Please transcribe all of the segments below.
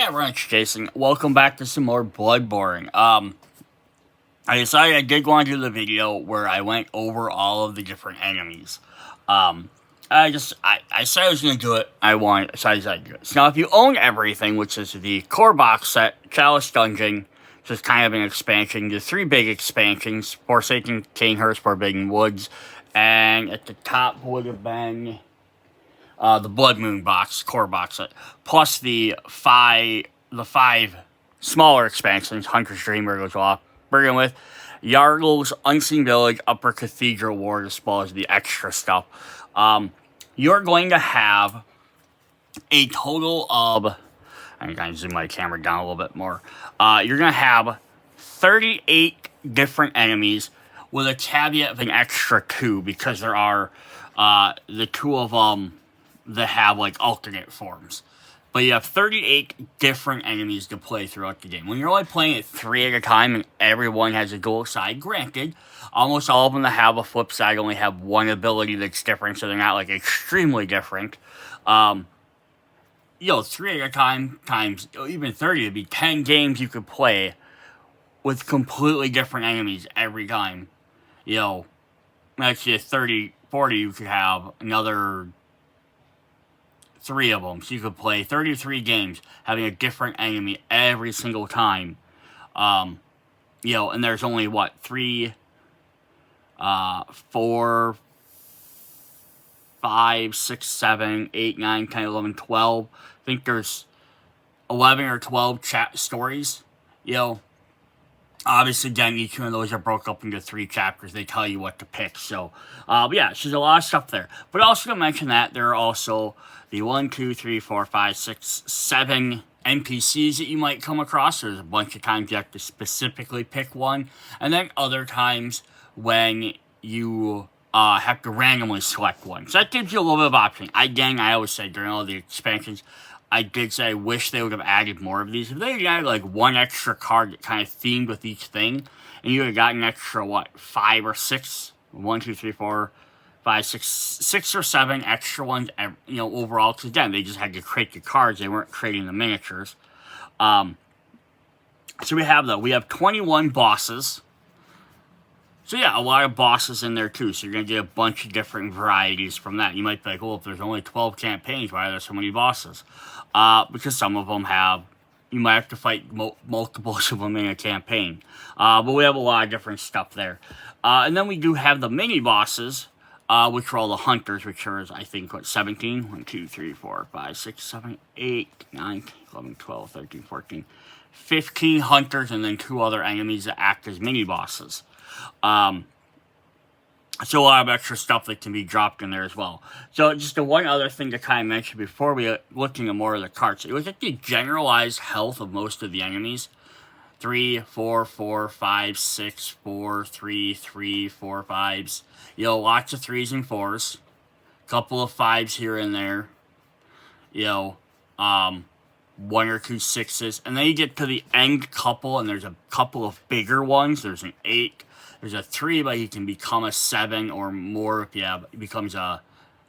Yeah, everyone, it's Jason. Welcome back to some more Bloodborne. I decided I did want to do the video where I went over all of the different enemies. I said I was going to do it. So I decided to do it. So now, if you own everything, which is the core box set, Chalice Dungeon, which is kind of an expansion, the three big expansions, Forsaken Canehurst, Forbidden Woods, and at the top would have been the Blood Moon box, core box set, plus the five smaller expansions, Hunter's Dream, Murder's Law, begin with Yargle's Unseen Village, Upper Cathedral Ward, as well as the extra stuff. You're going to have a total of, I'm going to zoom my camera down a little bit more. You're going to have 38 different enemies with a caveat of an extra 2, because there are the 2 of them that have like alternate forms. But you have 38 different enemies to play throughout the game. When you're only playing it 3 at a time and everyone has a dual side, granted, almost all of them that have a flip side only have one ability that's different, so they're not like extremely different. 3 at a time times even 30 would be 10 games you could play with completely different enemies every time. Actually, at 30, 40, you could have another 3 of them. So you could play 33 games having a different enemy every single time. And there's only, 3, 4, 5, 6, 7, 8, 9, 10, 11, 12. I think there's 11 or 12 stories. Obviously, again, each one of those are broke up into 3 chapters. They tell you what to pick. So, there's a lot of stuff there. But also to mention that there are also the 1, 2, 3, 4, 5, 6, 7 NPCs that you might come across. There's a bunch of times you have to specifically pick one. And then other times when you have to randomly select one. So that gives you a little bit of option. I always say during all the expansions, I did say I wish they would have added more of these. If they had added like one extra card that kind of themed with each thing, and you would have gotten an extra, 5 or 6? 1, 2, 3, 4, 5, 6 or 7 extra ones, overall. Because again, they just had to create the cards. They weren't creating the miniatures. So we have 21 bosses. So yeah, a lot of bosses in there too, so you're going to get a bunch of different varieties from that. You might be like, well, if there's only 12 campaigns, why are there so many bosses? Because some of them you might have to fight multiples of them in a campaign. But we have a lot of different stuff there. And then we do have the mini-bosses, which are all the hunters, which are, I think, 17? 1, 2, 3, 4, 5, 6, 7, 8, 9, 11, 12, 13, 14, 15 hunters, and then 2 other enemies that act as mini-bosses. So a lot of extra stuff that can be dropped in there as well. So just the one other thing to kind of mention before we looking at more of the cards. It was like the generalized health of most of the enemies. 3, 4, 4, 5, 6, 4, 3, 3, 4, 5s. Lots of 3s and 4s. Couple of 5s here and there. 1 or 2 6s. And then you get to the end couple, and there's a couple of bigger ones. There's an 8. There's a 3, but he can become a 7 or more if it becomes a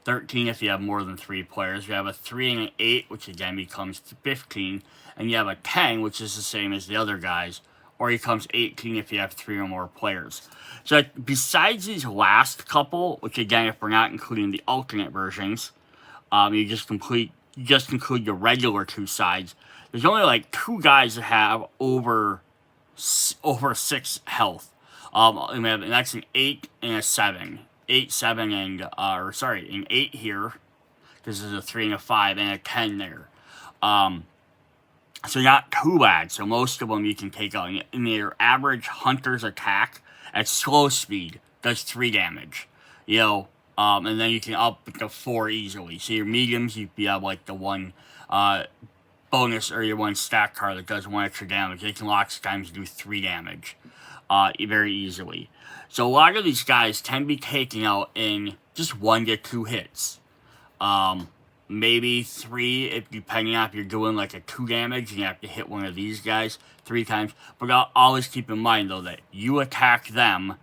13 if you have more than 3 players. You have a 3 and an 8, which again becomes 15. And you have a 10, which is the same as the other guys. Or he becomes 18 if you have 3 or more players. So besides these last couple, which again, if we're not including the alternate versions, you just include the regular 2 sides. There's only 2 guys that have over 6 health. And that's an 8 and a 7. 8, 7, and, an 8 here. This is a 3 and a 5, and a 10 there. So not too bad. So most of them you can take out. And your average hunter's attack at slow speed does 3 damage. And then you can up it to 4 easily. So your mediums, you have the 1, bonus, or your 1 stack card that does 1 extra damage. They can lots of times do 3 damage. Very easily. So a lot of these guys can be taken out in just 1 to 2 hits. Maybe 3, depending on if you're doing a 2 damage, you have to hit one of these guys 3 times. But always keep in mind, though, that you attack them,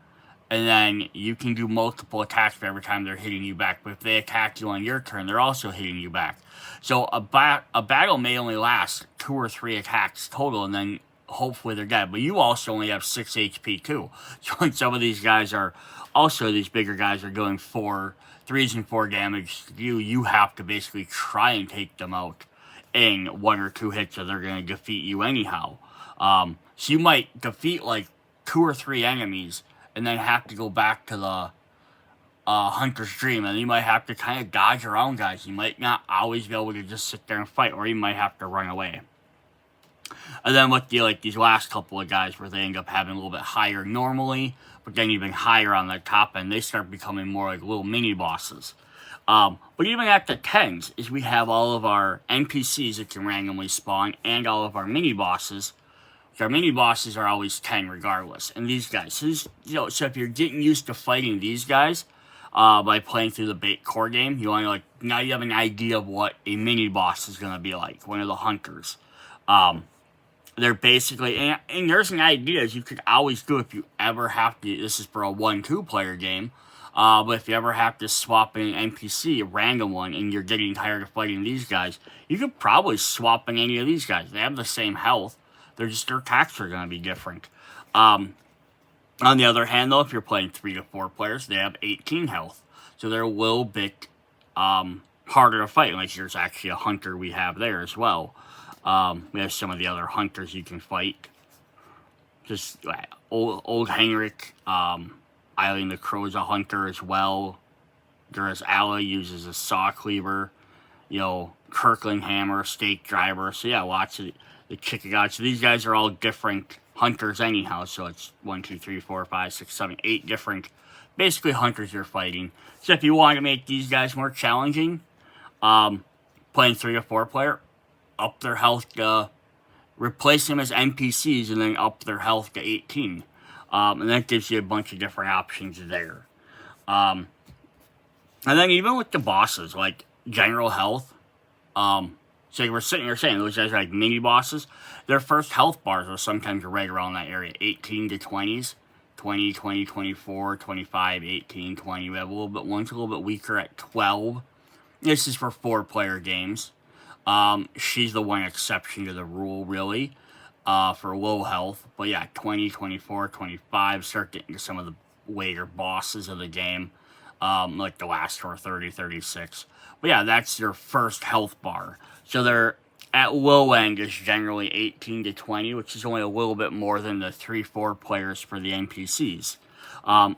and then you can do multiple attacks for every time they're hitting you back. But if they attack you on your turn, they're also hitting you back. So a battle may only last 2 or 3 attacks total, and then hopefully they're dead. But you also only have 6 HP too. So when some of these guys are, also these bigger guys are doing 3s and 4 damage to you, you have to basically try and take them out in 1 or 2 hits, or they're going to defeat you anyhow. So you might defeat like 2 or 3 enemies, and then have to go back to the Hunter's Dream, and you might have to kind of dodge around guys. You might not always be able to just sit there and fight, or you might have to run away. And then with these last couple of guys where they end up having a little bit higher normally, but then even higher on the top end, they start becoming more like little mini bosses. But even at the 10s, is we have all of our NPCs that can randomly spawn, and all of our mini bosses. Our mini bosses are always 10 regardless. And these guys, so if you're getting used to fighting these guys by playing through the core game, now you have an idea of what a mini boss is going to be like. One of the hunters. They're basically, and there's an idea you could always do if you ever have to. This is for a 1-2 player game. But if you ever have to swap in an NPC, a random one, and you're getting tired of fighting these guys, you could probably swap in any of these guys. They have the same health. Their attacks are going to be different. On the other hand, though, if you're playing 3 to 4 players, they have 18 health. So they're a little bit harder to fight. Like, there's actually a hunter we have there as well. We have some of the other hunters you can fight. Just old Henrik, Eileen the Crow's a hunter as well. There's Alla uses a saw cleaver. Kirkland hammer, stake driver. So yeah, lots of the chicken guys. So these guys are all different hunters anyhow. So it's 1, 2, 3, 4, 5, 6, 7, 8 different, basically hunters you're fighting. So if you want to make these guys more challenging, playing 3 to 4 player, up their health replace them as NPCs and then up their health to 18. And that gives you a bunch of different options there. And then even with the bosses, like general health, so we're sitting here saying those guys are like mini bosses. Their first health bars are sometimes right around that area, 18 to 20s, 20, 20, 24, 25, 18, 20. We have one's a little bit weaker at 12. This is for 4-player games. She's the one exception to the rule, really, for low health. But yeah, 20, 24, 25, start getting to some of the later bosses of the game, like the last for 30, 36. But yeah, that's your first health bar. So they're at low end is generally 18 to 20, which is only a little bit more than the 3-4 players for the NPCs.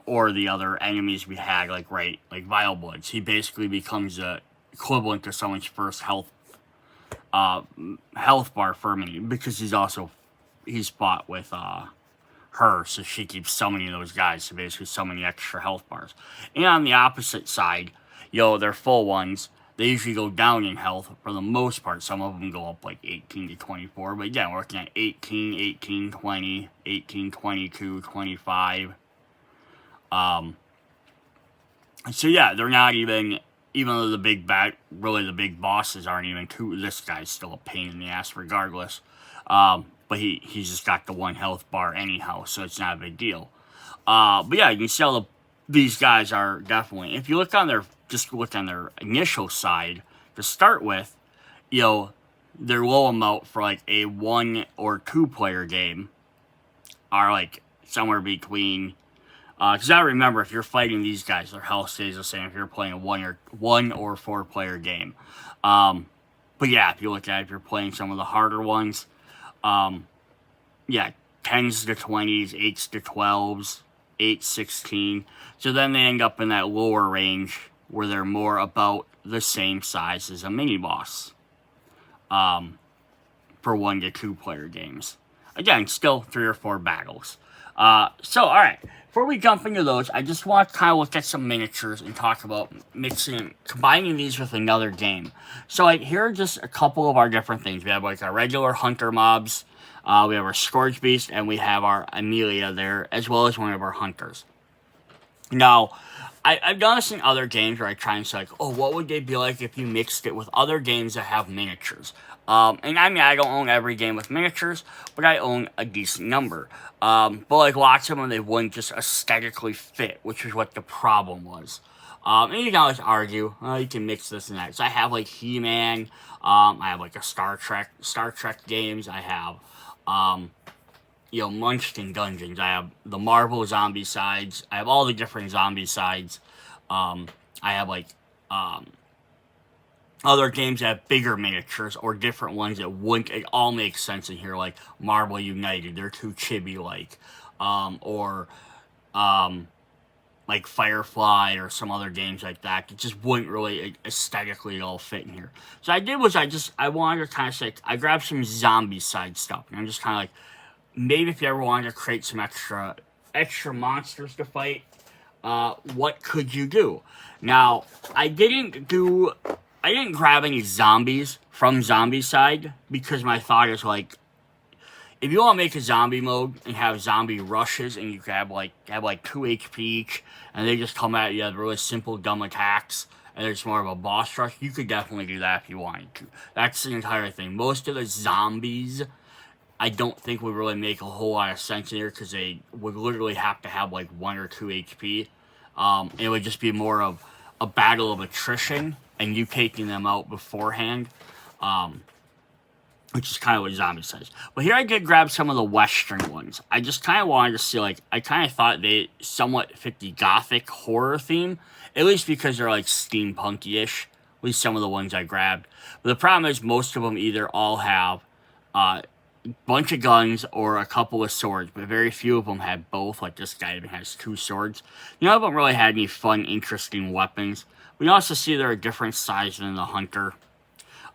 Or the other enemies we had, like Vile Bloods. He basically becomes equivalent to someone's first health bar for a minute, because he's fought with her, so she keeps summoning those guys, so basically summoning extra health bars. And on the opposite side, they're full ones. They usually go down in health for the most part. Some of them go up like 18 to 24. But again, we're looking at 18, 18, 20, 18, 22, 25. So yeah, they're not even though the big bosses aren't even too, this guy's still a pain in the ass regardless. But he's just got the 1 health bar anyhow, so it's not a big deal. But yeah, you can see these guys are definitely, if you look on their initial side to start with, their low amount for like a 1 or 2 player game are like somewhere between, because I remember if you're fighting these guys, their health stays the same if you're playing a 1 or 4 player game. But yeah, if you look at it, if you're playing some of the harder ones, 10s to 20s, 8s to 12s, 8, 16. So then they end up in that lower range where they're more about the same size as a mini boss. For 1 to 2 player games. Again, still 3 or 4 battles. So, alright. Before we jump into those, I just want to kind of look at some miniatures and talk about combining these with another game. So, here are just a couple of our different things. We have our regular hunter mobs, we have our Scourge Beast, and we have our Amelia there, as well as one of our hunters. Now, I've done this in other games where I try and say, like, oh, what would they be like if you mixed it with other games that have miniatures? And I mean, I don't own every game with miniatures, but I own a decent number. But like lots of them, they wouldn't just aesthetically fit, which is what the problem was. And you can always argue, you can mix this and that. So I have like He-Man, I have like a Star Trek games, I have, Munchkin Dungeons. I have the Marvel zombie sides. I have all the different zombie sides. I have like other games that have bigger miniatures or different ones that wouldn't. It all makes sense in here, like Marvel United. They're too chibi-like, or like Firefly or some other games like that. It just wouldn't really aesthetically all fit in here. So I did was I wanted to kind of say I grabbed some zombie side stuff, and I'm just kind of like, maybe if you ever wanted to create some extra monsters to fight, what could you do? Now, I didn't grab any zombies from zombie side, because my thought is like, if you want to make a zombie mode and have zombie rushes and you have like 2 HP each, and they just come at you with really simple dumb attacks, and it's more of a boss rush, you could definitely do that if you wanted to. That's the entire thing. Most of the zombies, I don't think would really make a whole lot of sense in here, because they would literally have to have like 1 or 2 HP. It would just be more of a battle of attrition and you taking them out beforehand, which is kind of what zombie says. But here I did grab some of the Western ones. I just kind of wanted to see, like, I kind of thought they somewhat fit the gothic horror theme, at least because they're like steampunky-ish, at least some of the ones I grabbed. But the problem is most of them either all have bunch of guns or a couple of swords, but very few of them had both. Like this guy even has 2 swords. None of them really had any fun, interesting weapons. We also see they're a different size than the hunter.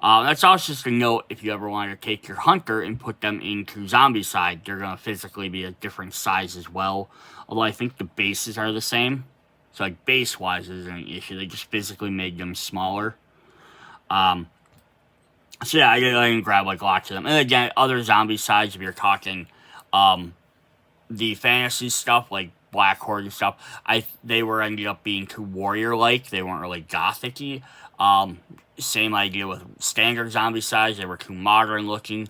That's also just a note, if you ever want to take your hunter and put them into zombie side, they're going to physically be a different size as well. Although I think the bases are the same. So like base-wise isn't an issue. They just physically made them smaller. So yeah, I didn't grab like lots of them. And again, other zombie sides, if you're talking the fantasy stuff, like Black Horde and stuff, they ended up being too warrior-like. They weren't really gothic-y. Same idea with standard zombie sides. They were too modern-looking.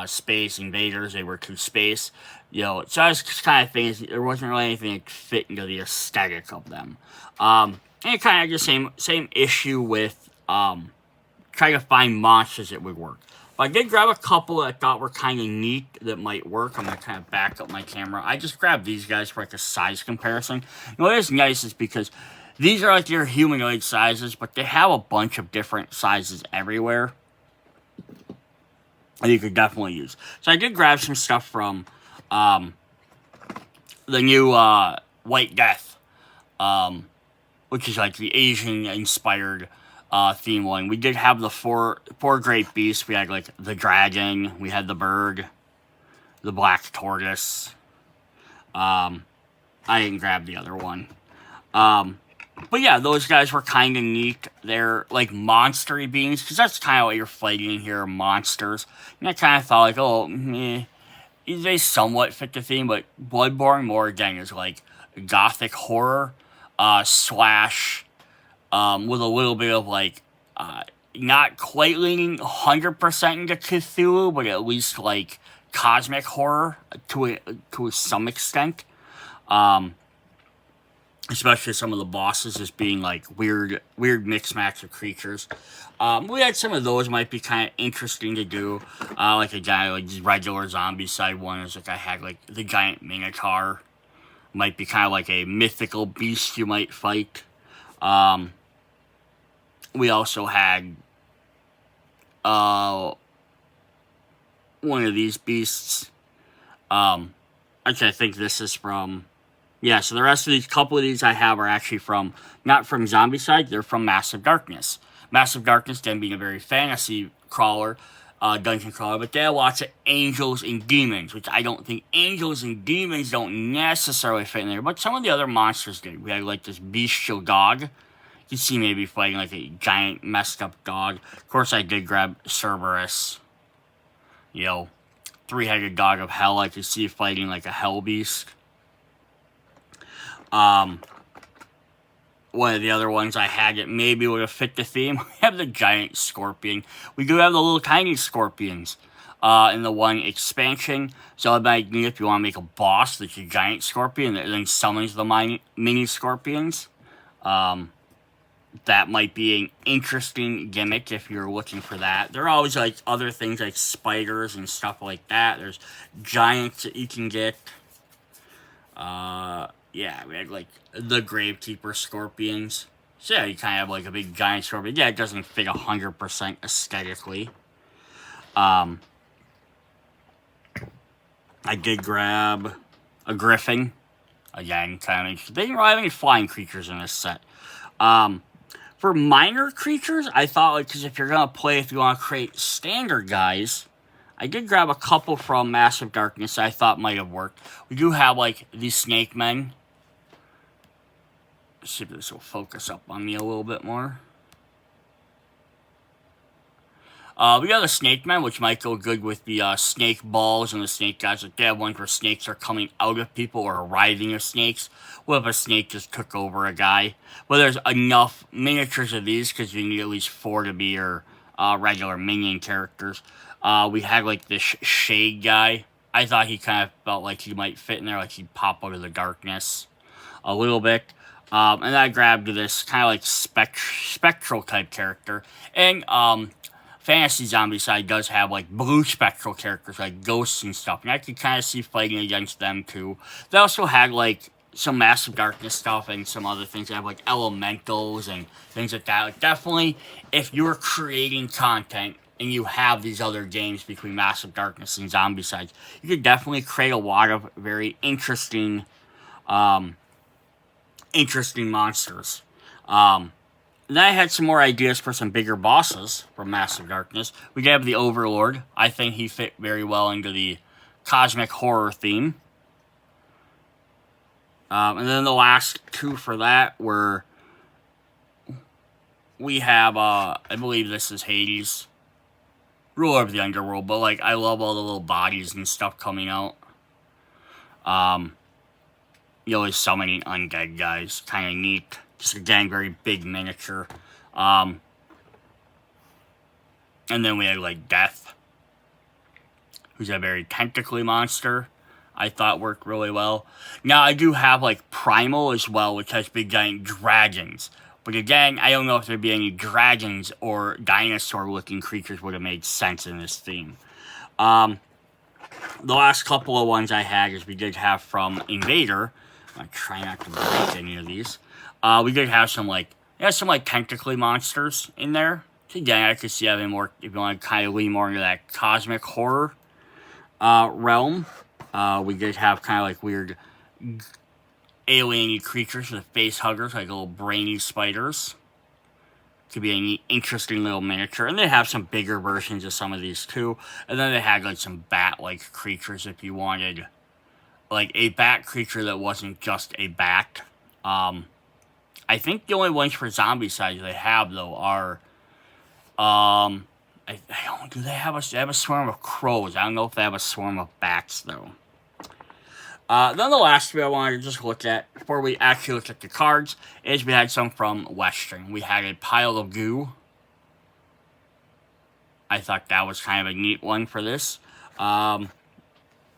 Space Invaders, they were too space. So that's just kind of things. There wasn't really anything that fit into the aesthetic of them. And it kind of the same issue with trying to find monsters that would work. But I did grab a couple that I thought were kind of neat that might work. I'm going to kind of back up my camera. I just grabbed these guys for like a size comparison. What is nice is because these are like your humanoid sizes, but they have a bunch of different sizes everywhere that you could definitely use. So I did grab some stuff from the new White Death, which is like the Asian-inspired theme one. We did have the four great beasts. We had like the dragon, we had the bird, the black tortoise. I didn't grab the other one. But yeah, those guys were kind of neat. They're like monstery beings, because that's kind of what you're fighting in here, monsters. And I kind of thought like, oh, they somewhat fit the theme, but Bloodborne more again is like gothic horror slash with a little bit of like not quite leaning 100% into Cthulhu, but at least like cosmic horror to some extent. Especially some of the bosses just being like weird mix match of creatures. We had some of those might be kind of interesting to do. Like a guy like regular zombie side one is like I had like the giant minotaur. Might be kind of like a mythical beast you might fight. We also had one of these beasts. Actually, I think this is from. Yeah, so the rest of these, couple of these I have are actually from, not from Zombie Side, they're from Massive Darkness. Massive Darkness, then being a very fantasy crawler, dungeon crawler, but they have lots of angels and demons, which I don't think angels and demons don't necessarily fit in there, but some of the other monsters did. We had like this bestial dog. You can see maybe fighting like a giant messed up dog. Of course, I did grab Cerberus, 3-headed dog of hell. I could see fighting like a hell beast. One of the other ones I had that maybe would have fit the theme, we have the giant scorpion. We do have the little tiny scorpions in the one expansion. So it might be if you want to make a boss that's a giant scorpion that then summons the mini scorpions. That might be an interesting gimmick if you're looking for that. There are always like other things like spiders and stuff like that. There's giants that you can get. Yeah, we had like the Gravekeeper scorpions. So yeah, you kind of have like a big giant scorpion. Yeah, it doesn't fit 100% aesthetically. I did grab a griffin. Again, kind of. They didn't really have any flying creatures in this set. For minor creatures, I thought, like, because if you're going to play, if you want to create standard guys, I did grab a couple from Massive Darkness that I thought might have worked. We do have, like, the Snake Men. Let's see if this will focus up on me a little bit more. We got the Snake Men, which might go good with the snake balls and the snake guys. Like, they have ones where snakes are coming out of people or arriving of snakes. What if a snake just took over a guy? Well, there's enough miniatures of these because you need at least 4 to be your regular minion characters. We had, like, this Shade guy. I thought he kind of felt like he might fit in there, like he'd pop out of the darkness a little bit. And then I grabbed this kind of like spectral type character. And, Fantasy Zombicide does have, like, blue spectral characters, like ghosts and stuff, and I could kind of see fighting against them, too. They also had, like, some Massive Darkness stuff and some other things. They have, like, elementals and things like that. Like, definitely, if you're creating content and you have these other games between Massive Darkness and Zombicide, you could definitely create a lot of very interesting monsters. Then I had some more ideas for some bigger bosses from Massive Darkness. We have the Overlord. I think he fit very well into the cosmic horror theme. And then the last 2 for that were... We have, I believe this is Hades. Ruler of the Underworld, but, like, I love all the little bodies and stuff coming out. You always summoning undead guys. Kind of neat. Just, again, very big miniature. And then we had, like, Death, who's a very tentacly monster. I thought worked really well. Now, I do have, like, Primal as well, which has big giant dragons. But again, I don't know if there'd be any dragons or dinosaur-looking creatures would have made sense in this theme. The last couple of ones I had is we did have from Invader. I try not to break any of these. We did have some, like, tentacly monsters in there. So again, I could see having more, if you want to kind of lean more into that cosmic horror realm. We did have kind of, like, weird alien creatures with face huggers, like little brainy spiders. Could be an interesting little miniature. And they have some bigger versions of some of these, too. And then they had, like, some bat-like creatures if you wanted, like, a bat creature that wasn't just a bat. I think the only ones for Zombicide they have, though, are, do they have a swarm of crows? I don't know if they have a swarm of bats, though. Then the last 3 I wanted to just look at, before we actually look at the cards, is we had some from Western. We had a Pile of Goo. I thought that was kind of a neat one for this. A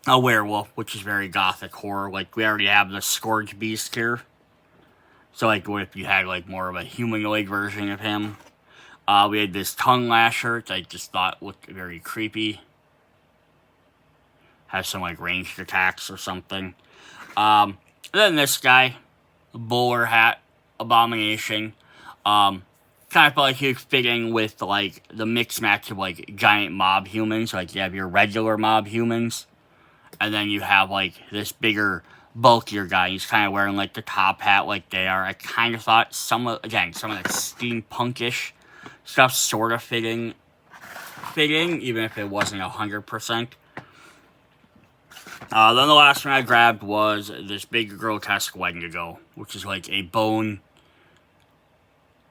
werewolf, which is very gothic horror. Like, we already have the Scourge Beast here. So, like, what if you had, like, more of a humanoid version of him? We had this Tongue Lasher, which I just thought looked very creepy. Has some, like, ranged attacks or something. And then this guy, Bowler Hat Abomination. Kind of felt like he was fitting with, like, the mix match of, like, giant mob humans. Like, you have your regular mob humans. And then you have, like, this bigger, bulkier guy. He's kind of wearing, like, the top hat like they are. I kind of thought some of that steampunkish stuff sort of fitting, even if it wasn't 100%. Then the last one I grabbed was this big grotesque Wendigo, which is like a bone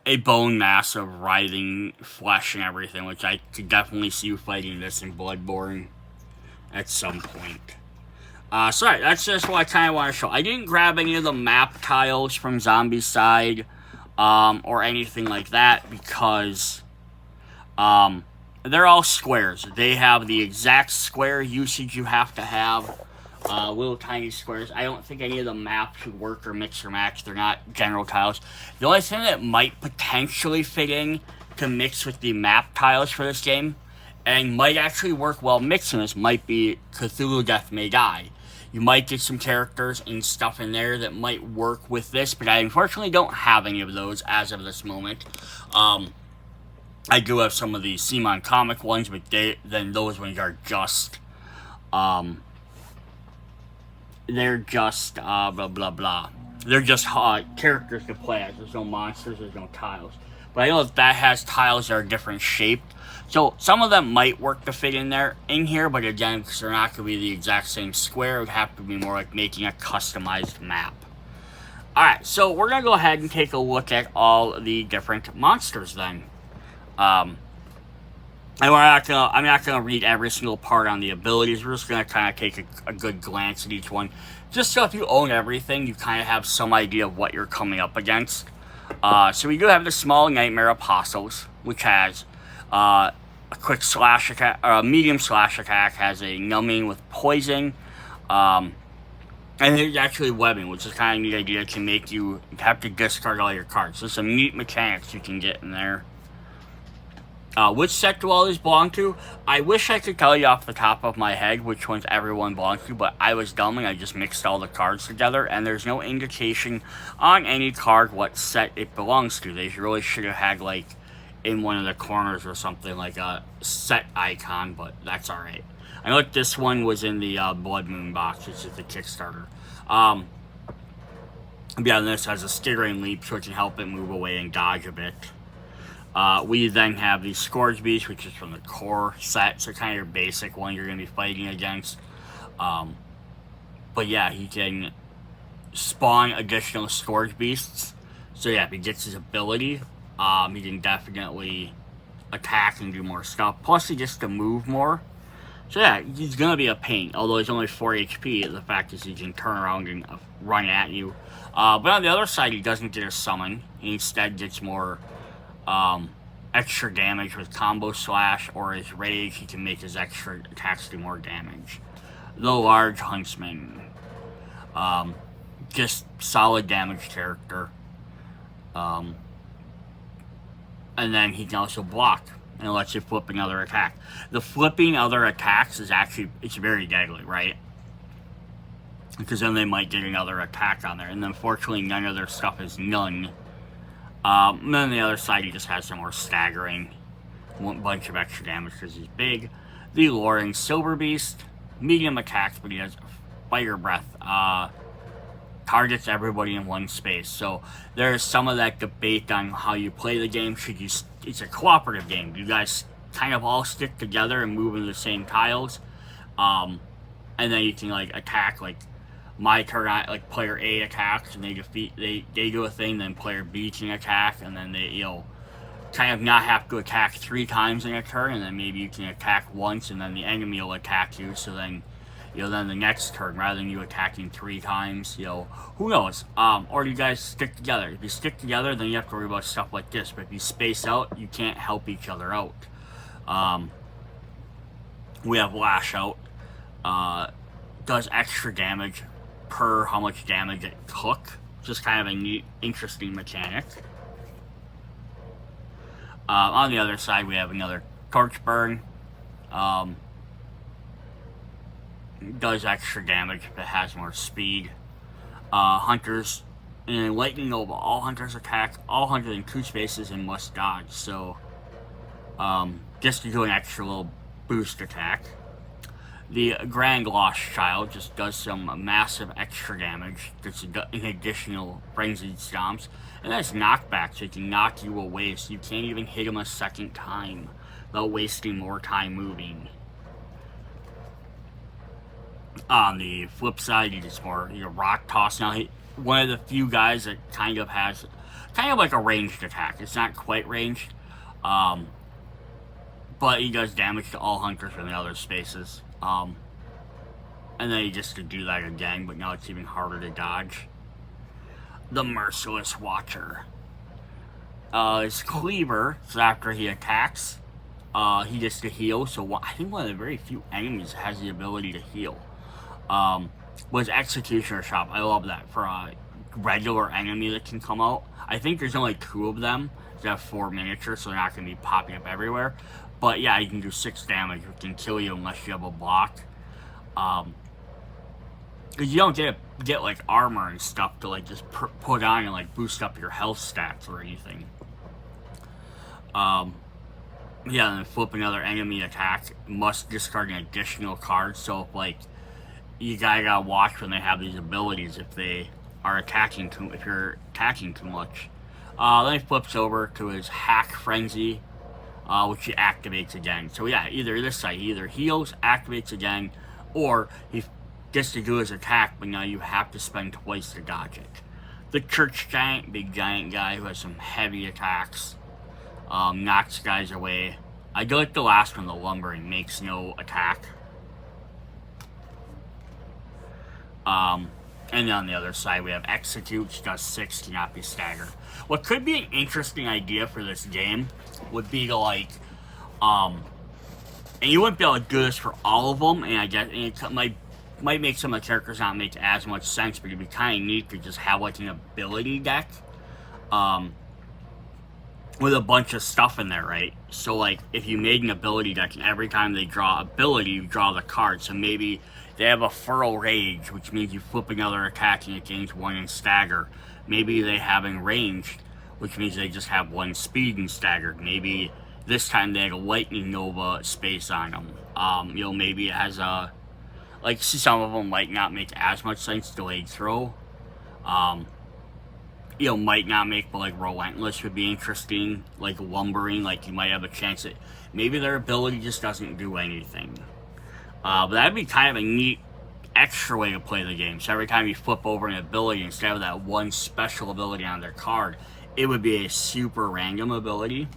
mass of writhing flesh and everything, which I could definitely see you fighting this in Bloodborne at some point. So that's just what I kind of want to show. I didn't grab any of the map tiles from Zombie Side, or anything like that, because, they're all squares. They have the exact square usage you have to have. Little tiny squares. I don't think any of the maps should work or mix or match. They're not general tiles. The only thing that might potentially fit in to mix with the map tiles for this game, and might actually work well mixing this, might be Cthulhu Death May Die. You might get some characters and stuff in there that might work with this, but I unfortunately don't have any of those as of this moment. I do have some of the Simon comic ones, but then those ones are just, they're just, blah, blah, blah. They're just characters to play as. There's no monsters, there's no tiles. But I know that has tiles that are different shaped. So some of them might work to fit in here, but again, because they're not going to be the exact same square, it would have to be more like making a customized map. Alright, so we're going to go ahead and take a look at all the different monsters then. And I'm not gonna read every single part on the abilities. We're just gonna kind of take a good glance at each one, just so if you own everything, you kind of have some idea of what you're coming up against. So we do have the Small Nightmare Apostles, which has a quick slash attack, or a medium slash attack, has a numbing with poison, and there's actually webbing, which is kind of a neat idea to make you have to discard all your cards. So some neat mechanics you can get in there. Which set do all these belong to? I wish I could tell you off the top of my head which ones everyone belongs to, but I was dumb and I just mixed all the cards together, and there's no indication on any card what set it belongs to. They really should have had, like, in one of the corners or something, like a set icon, but that's alright. I know this one was in the Blood Moon box, which is the Kickstarter. Yeah, this has a Skittering Leap, so it can help it move away and dodge a bit. We then have the Scourge Beast, which is from the core set, so kind of your basic one you're going to be fighting against. But yeah, he can spawn additional Scourge Beasts. So yeah, if he gets his ability, he can definitely attack and do more stuff. Plus, he gets to move more. So yeah, he's going to be a pain, although he's only 4 HP. The fact is he can turn around and run at you. But on the other side, he doesn't get a summon. He instead gets more extra damage with combo slash, or his rage, he can make his extra attacks do more damage. The Large Huntsman, just solid damage character, and then he can also block, and it lets you flip another attack. The flipping other attacks is actually, it's very deadly, right? Because then they might get another attack on there, and unfortunately none of their stuff is none. And then the other side, he just has some more staggering, one bunch of extra damage because he's big. The Luring Silver Beast, medium attacks, but he has Fire Breath, targets everybody in one space. So there's some of that debate on how you play the game. It's a cooperative game. You guys kind of all stick together and move in the same tiles, and then you can like attack, like my turn, like player A attacks and they do a thing, then player B can attack, and then they, kind of not have to attack 3 times in a turn, and then maybe you can attack once and then the enemy will attack you, so then, then the next turn, rather than you attacking 3 times, who knows, or you guys stick together. If you stick together, then you have to worry about stuff like this, but if you space out, you can't help each other out. We have Lash Out, does extra damage per how much damage it took. Just kind of a neat, interesting mechanic. On the other side, we have another Torchburn. Does extra damage, but has more speed. Hunters, and Lightning Nova. All hunters attack all hunters in 2 spaces and must dodge. So, just to do an extra little boost attack. The Grand Lost Child just does some massive extra damage. Gets an additional frenzied stomps. And that's knockback, so it can knock you away, so you can't even hit him a second time without wasting more time moving. On the flip side, he gets more rock toss. Now, one of the few guys that kind of has like a ranged attack. It's not quite ranged, but he does damage to all hunters from the other spaces. And And then he just could do that again, but now it's even harder to dodge. The Merciless Watcher. His cleaver, so after he attacks, he gets to heal. So I think one of the very few enemies that has the ability to heal. Was Executioner Shop. I love that for a regular enemy that can come out. I think there's only 2 of them. They have 4 miniatures, so they're not going to be popping up everywhere. But yeah, you can do 6 damage. It can kill you unless you have a block. Because you don't get like armor and stuff to like just put on and like boost up your health stats or anything. Yeah, and then flip another enemy attack. Must discard an additional card. So if like you gotta watch when they have these abilities if they are attacking if you're attacking too much. Then he flips over to his Hack Frenzy, which he activates again. So yeah, either this side, he either heals, activates again, or he gets to do his attack, but now you have to spend twice to dodge it. The Church Giant, big giant guy who has some heavy attacks, knocks guys away. I do like the last one, the Lumbering, makes no attack. And then on the other side, we have Execute, which does 6, cannot be staggered. What could be an interesting idea for this game would be to, like, and you wouldn't be able to do this for all of them, and I guess it might make some of the characters not make as much sense, but it'd be kind of neat to just have, like, an ability deck, with a bunch of stuff in there, right? So, like, if you made an ability deck, and every time they draw ability, you draw the card, so maybe they have a Furl Rage, which means you flip another attack and it gains 1 in stagger. Maybe they have Enraged, which means they just have 1 speed and staggered. Maybe this time they had a Lightning Nova space on them. You know, maybe it has a, like, some of them might not make as much sense. Delayed Throw. You know, might not make, but like Relentless would be interesting. Like Lumbering, like you might have a chance that maybe their ability just doesn't do anything. But that'd be kind of a neat extra way to play the game. So every time you flip over an ability, instead of that 1 special ability on their card, it would be a super random ability.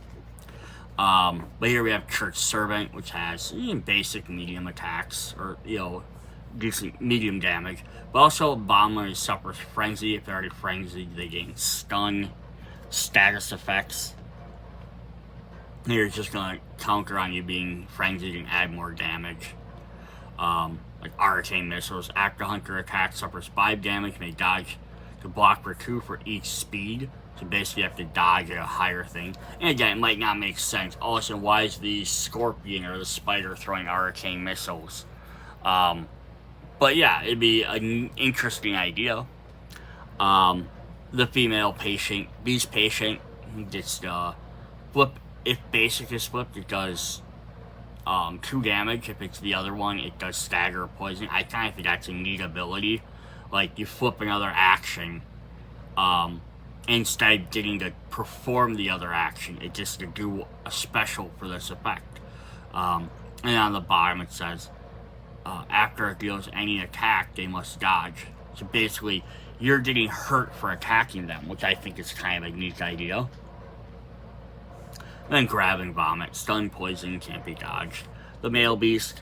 But here we have Church Servant, which has basic medium attacks, or, you know, decent medium damage. But also, Bomber suffers Frenzy. If they're already frenzied, they gain Stun, status effects. Here it's just going to counter on you being frenzied and add more damage. Like Arcane Missiles. After Hunter attack, suffers 5 damage, may dodge to block for 2 for each speed. So basically you have to dodge at a higher thing. And again, it might not make sense. Also, why is the Scorpion or the Spider throwing Arcane Missiles? But yeah, it'd be an interesting idea. The female patient, Beast Patient, gets flip. If basic is flipped, it does 2 damage. If it's the other one, it does stagger poison. I kind of think that's a neat ability. Like, you flip another action, instead of getting to perform the other action, it just to do a special for this effect. And on the bottom it says, after it deals any attack, they must dodge. So basically, you're getting hurt for attacking them, which I think is kind of a neat idea. And then Grab and Vomit. Stun, Poison, can't be dodged. The Male Beast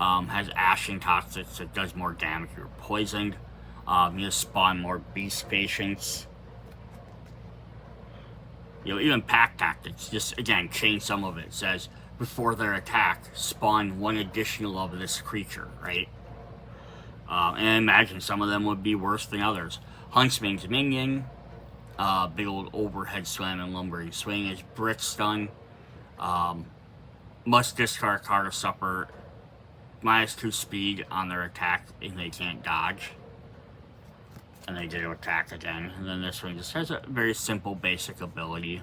has Ashen Toxic, so it does more damage if you're poisoned. You just spawn more Beast Patients. You know, even Pack Tactics, just, again, change some of it. It says, before their attack, spawn 1 additional of this creature, right? And I imagine some of them would be worse than others. Huntsman's Minion, big old overhead slam and lumbering swing is Brick Stun. Must discard a card to suffer -2 speed on their attack and they can't dodge. And they get to attack again. And then this one just has a very simple basic ability.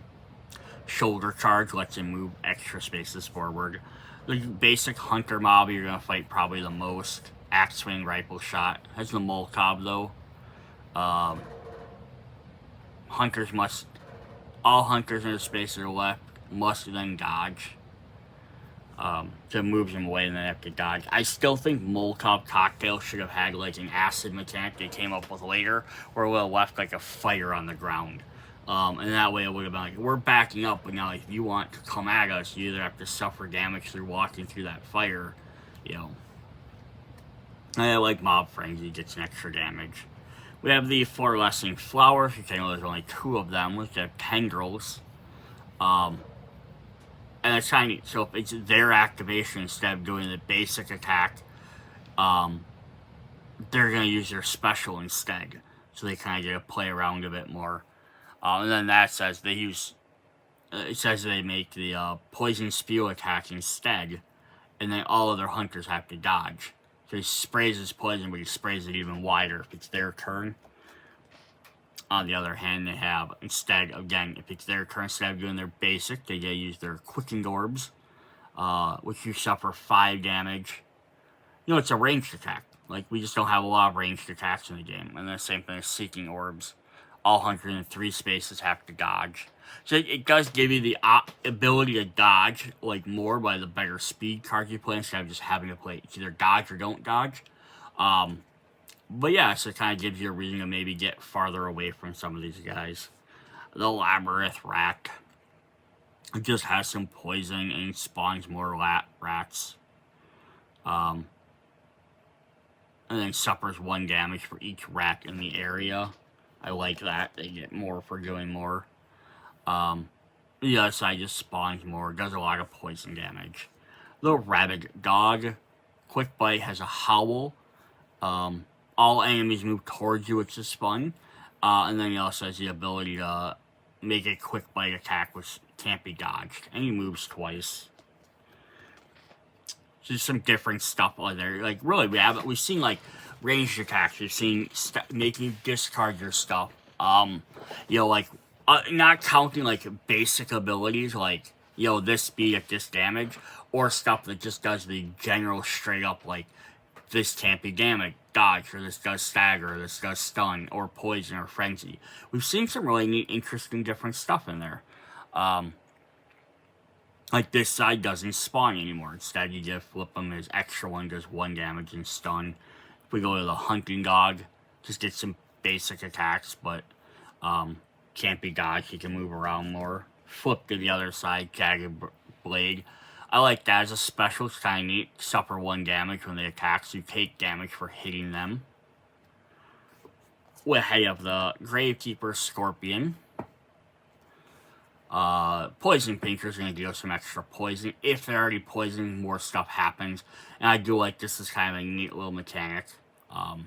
Shoulder Charge lets him move extra spaces forward. The basic Hunter mob you're going to fight probably the most. Axe Swing, Rifle Shot. Has the Molotov though. Hunters must... All hunters in the space that are left must then dodge. So it moves them away and then have to dodge. I still think Molotov Cocktail should have had like an acid mechanic they came up with later, where it would have left like a fire on the ground. And that way it would have been like, we're backing up, but now if you want to come at us, you either have to suffer damage through walking through that fire, you know. And like Mob Frenzy gets an extra damage. We have the Fluorescing Flowers, which I know there's only 2 of them, which have tendrils. And it's kind of neat. So if it's their activation instead of doing the basic attack, they're going to use their special instead. So they kind of get to play around a bit more. And then that says they use... it says they make the Poison Spew attack instead. And then all other hunters have to dodge. So he sprays his poison, but he sprays it even wider if it's their turn. On the other hand, they have, instead, again, if it's their turn, instead of doing their basic, they get to use their Quickened Orbs, which you suffer 5 damage. You know, it's a ranged attack. Like, we just don't have a lot of ranged attacks in the game. And the same thing as Seeking Orbs. All hunters in 3 spaces have to dodge. So it does give you the ability to dodge, like, more by the better speed cards you play, instead of just having to play either dodge or don't dodge. But yeah, so it kind of gives you a reason to maybe get farther away from some of these guys. The Labyrinth Rat. It just has some poison and spawns more rats. And then suffers 1 damage for each rat in the area. I like that. They get more for doing more. The other side just spawns more. Does a lot of poison damage. The Rabid Dog. Quick Bite has a howl. All enemies move towards you, which is fun. And then he also has the ability to make a Quick Bite attack, which can't be dodged. And he moves twice. Just some different stuff on there. Like, really, we've seen, like, ranged attacks. We've seen making you discard your stuff. You know, like, not counting, like, basic abilities, like, you know, this speed at this damage, or stuff that just does the general straight up, like, this can't be damaged, dodge, or this does stagger, or this does stun, or poison, or frenzy. We've seen some really neat, interesting, different stuff in there. Like, this side doesn't spawn anymore. Instead, you just flip them. His extra one does 1 damage and stun. If we go to the Hunting Dog, just get some basic attacks, but can't be dodged. He can move around more. Flip to the other side, Jagged Blade. I like that as a special. It's kind of neat. Suffer 1 damage when they attack, so you take damage for hitting them. We have the Gravekeeper Scorpion. Poison Pinker's going to deal some extra poison. If they're already poisoned, more stuff happens. And I do like this is kind of a neat little mechanic. And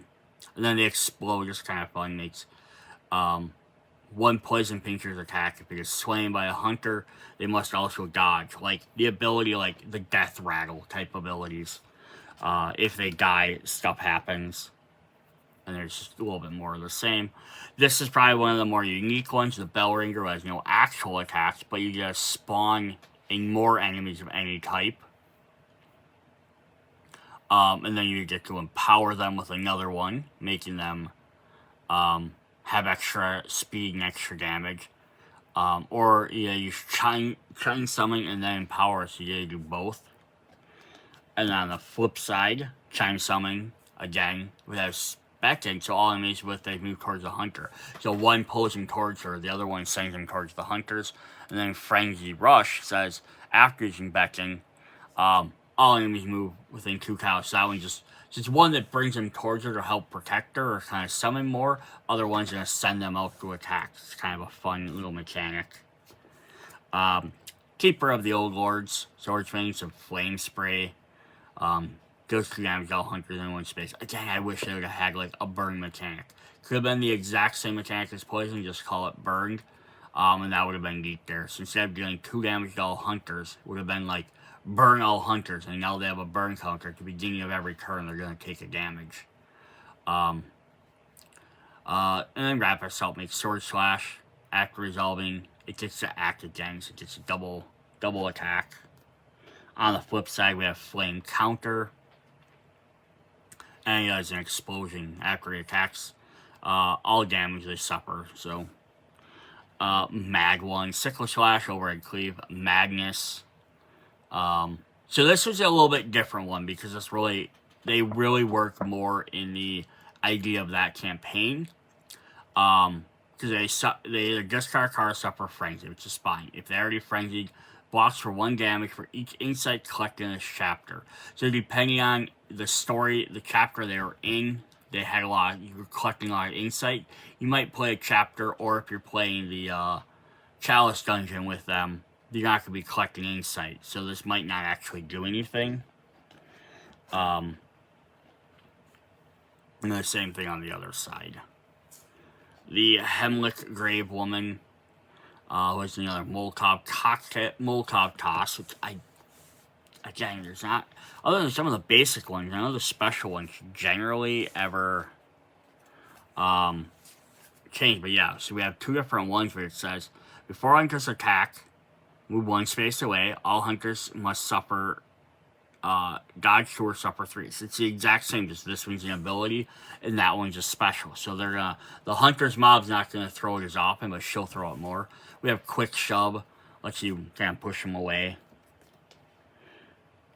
then they explode, just kind of fun. Makes 1 Poison Pinker's attack. If it is slain by a hunter, they must also dodge. Like the ability, like the Death Rattle type abilities. If they die, stuff happens. And there's just a little bit more of the same. This is probably one of the more unique ones. The Bell Ringer has no actual attacks, but you just spawn in more enemies of any type. And then you get to empower them with another one, making them have extra speed and extra damage. Or you Chine Summon and then empower, so you do both. And then on the flip side, Chime Summon, again, we have Specting, so all enemies they move towards the hunter. So one pulls them towards her, the other one sends them towards the hunters. And then Frenzy Rush says, after using Becking, all enemies move within 2 counts. So that one just one that brings them towards her to help protect her or kind of summon more. Other one's going to send them out to attack. It's kind of a fun little mechanic. Keeper of the Old Lords. Sword Swing, some Flame Spray. Goes 2 damage to all hunters in 1 space. Again, I wish they would have had like a burn mechanic. Could have been the exact same mechanic as poison, just call it burned. And that would have been neat there. So instead of dealing 2 damage to all hunters, it would have been like burn all hunters, and now they have a burn counter. At the beginning of every turn, they're going to take a damage. And then Rapid Assault makes Sword Slash. After resolving, it gets to act again, so it gets a double attack. On the flip side, we have Flame Counter. And he has an explosion after he attacks. All damage they suffer, so... Mag 1, Sickle Slash, Overhead Cleave, Madness. So this was a little bit different one, because they really work more in the idea of that campaign. Because they either discard a card or suffer Frenzy, which is fine. If they're already frenzied, blocks for 1 damage for each insight collected in this chapter. So depending on the story, the chapter they were in, they had you were collecting a lot of insight. You might play a chapter, or if you're playing the Chalice dungeon with them, you're not going to be collecting insight. So this might not actually do anything. And the same thing on the other side. The Hemlick Grave Woman was another Molotov toss, which again, there's not, other than some of the basic ones, none of the special ones generally ever change. But yeah, so we have 2 different ones where it says, before hunters attack, move 1 space away. All hunters must suffer, dodge 2 or suffer 3. So it's the exact same, just this one's an ability, and that one's just special. So they're gonna, the hunter's mob's not gonna throw it as often, but she'll throw it more. We have quick shove, lets you kind of push them away.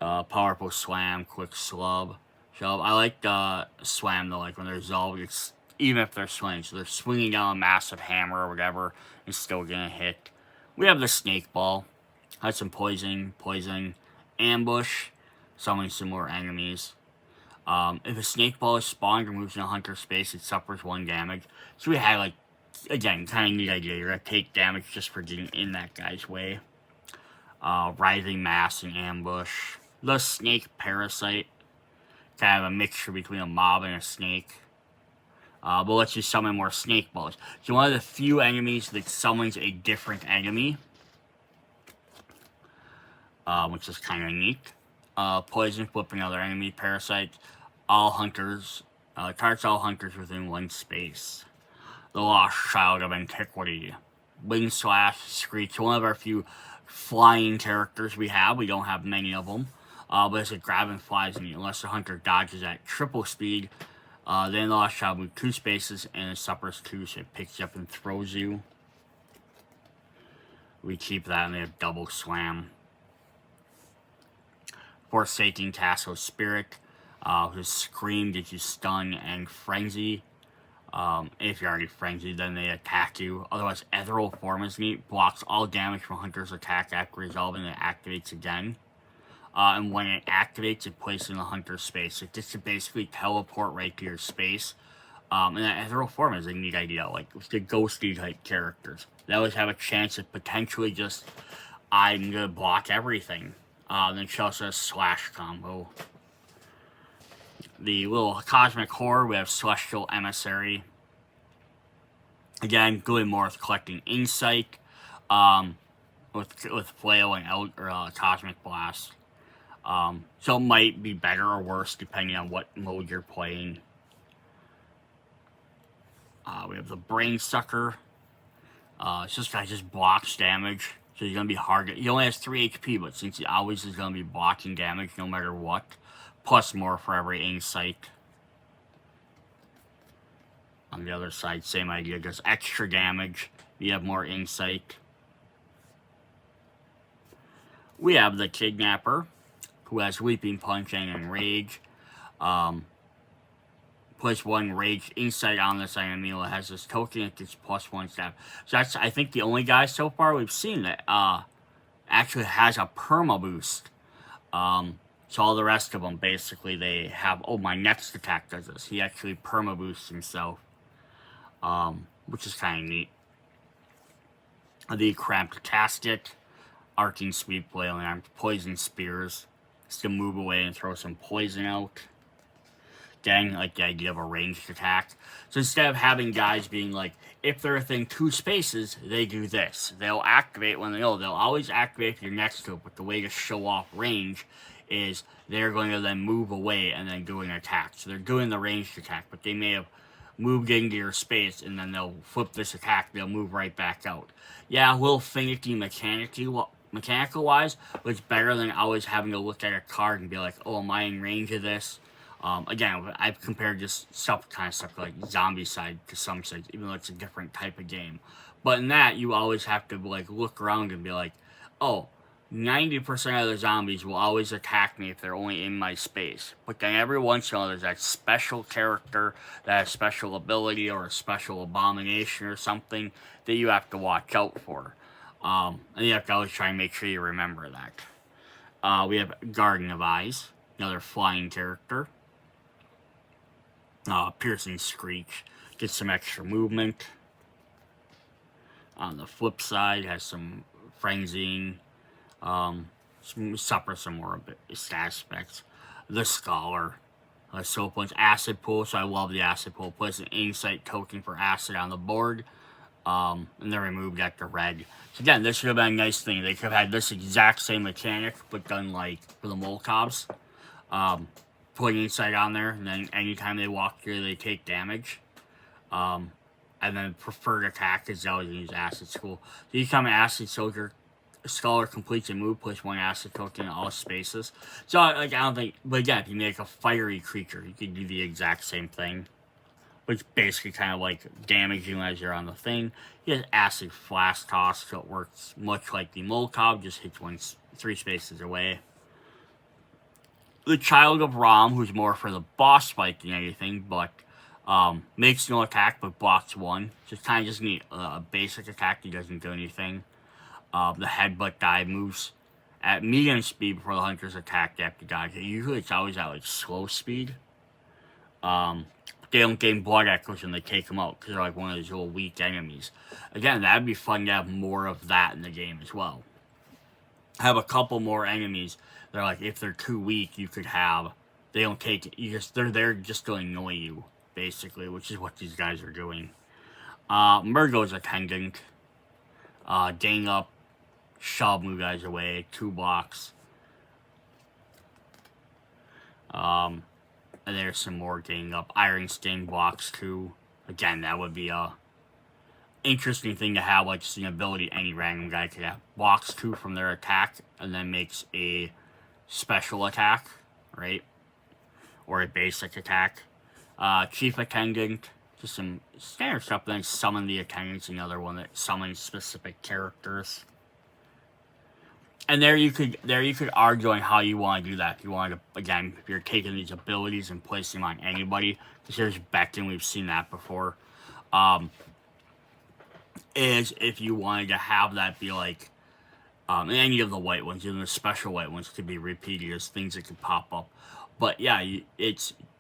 Powerful slam, quick shove. I like the slam though, like when they're zombed, it's even if they're swinging. So they're swinging down a massive hammer or whatever, and still gonna hit. We have the snake ball. Has some poison, ambush, summoning some more enemies. If a snake ball is spawned or moves in a hunter space, it suffers 1 damage. So we had, like, again, kind of neat idea. You're gonna take damage just for getting in that guy's way. Writhing mass and ambush. The snake parasite, kind of a mixture between a mob and a snake. But lets you summon more snake balls. So one of the few enemies that summons a different enemy, which is kind of neat. Poison, flip another enemy. Parasite, all hunters, targets all hunters within 1 space. The Lost Child of Antiquity. Wing Slash, Screech, one of our few flying characters we have. We don't have many of them. But as it grabs and flies, and unless the hunter dodges at triple speed, then the Lost Child moves 2 spaces and it suffers 2, so it picks you up and throws you. We keep that, and they have double slam. Forsaking Tassel Spirit, whose scream gives you stun and frenzy. If you're already frenzied, then they attack you. Otherwise, Ethereal Form is neat. Blocks all damage from Hunter's attack after resolving, and it activates again. And when it activates, it places in the Hunter's space. It just to basically teleport right to your space. And that Ethereal Form is a neat idea. Like, with the ghosty type characters, they always have a chance of potentially just, I'm gonna block everything. Then she also has Slash combo. The little Cosmic Horror, we have Celestial Emissary. Again, good more with collecting insight. With Flail and Cosmic Blast. So it might be better or worse depending on what mode you're playing. We have the Brain Sucker. This guy just blocks damage. So he's going to be hard. He only has 3 HP, but since he always is going to be blocking damage no matter what. Plus more for every insight. On the other side, same idea. Does extra damage. You have more insight. We have the Kidnapper, who has Leaping Punch and Enrage. Puts 1 Rage Insight on this enemy. It has this token, it gets +1 stab. So that's, I think, the only guy so far we've seen that actually has a perma boost. So all the rest of them, basically, they have, oh, my next attack does this. He actually perma boosts himself, which is kind of neat. The Cramped Casket, Arcing Sweep, Flailing Arms, Poison Spears. Just to move away and throw some poison out. Again, like the idea of a ranged attack. So instead of having guys being like, if they're within 2 spaces, they do this. They'll activate when they know. They'll always activate if you're next to it, but the way to show off range is they're going to then move away and then do an attack. So they're doing the ranged attack, but they may have moved into your space and then they'll flip this attack. They'll move right back out. Yeah, a little finicky mechanical-wise, but it's better than always having to look at a card and be like, oh, am I in range of this? Again, I've compared this kind of stuff like Zombie Side to some sides, even though it's a different type of game. But in that, you always have to like look around and be like, oh, 90% of the zombies will always attack me if they're only in my space. But then every once in a while, there's that special character that has special ability or a special abomination or something that you have to watch out for. And you have to always try and make sure you remember that. We have Guardian of Eyes, another flying character. Piercing Screech gets some extra movement. On the flip side, has some frenzying, suffer some more aspects. The Scholar, so points acid pool, so I love the acid pool. Puts an insight token for acid on the board, and then removed after red. So again, this should have been a nice thing. They could have had this exact same mechanic, but done like for the Molcobs. Put insight on there, and then anytime they walk through, they take damage. And then preferred attack is always use acid school. So you become an acid soldier. Scholar completes a move, puts one acid token in all spaces. So like I don't think, but again, if you make a fiery creature, you can do the exact same thing, which basically kind of like damaging as you're on the thing. He has acid flash toss, so it works much like the Molcob, just hits 3 spaces away. The Child of Ram, who's more for the boss fight than anything, but makes no attack but blocks 1. Just kind of just need a basic attack that doesn't do anything. The Headbutt dive moves at medium speed before the hunter's attack. They have to dodge it. Usually it's always at like slow speed. They don't gain blood echoes when they take them out because they're like one of those little weak enemies. Again, that'd be fun to have more of that in the game as well. Have a couple more enemies. They're like, if they're too weak, you could have, they don't take it, they're there just to annoy you, basically, which is what these guys are doing. Murgo's Attendant, gang up, shove move guys away, 2 blocks. And there's some more gang up. Iron Sting blocks 2. Again, that would be a interesting thing to have, like just an ability any random guy could have. Blocks 2 from their attack, and then makes a special attack, right? Or a basic attack. Chief Attendant, just some standard stuff. Then Summon the Attendant's another one that summons specific characters. And there you could argue on how you want to do that. If you want to, again, if you're taking these abilities and placing them on anybody, because here's Becton, we've seen that before. Is if you wanted to have that be like, any of the white ones, even the special white ones, could be repeated as things that could pop up. But yeah,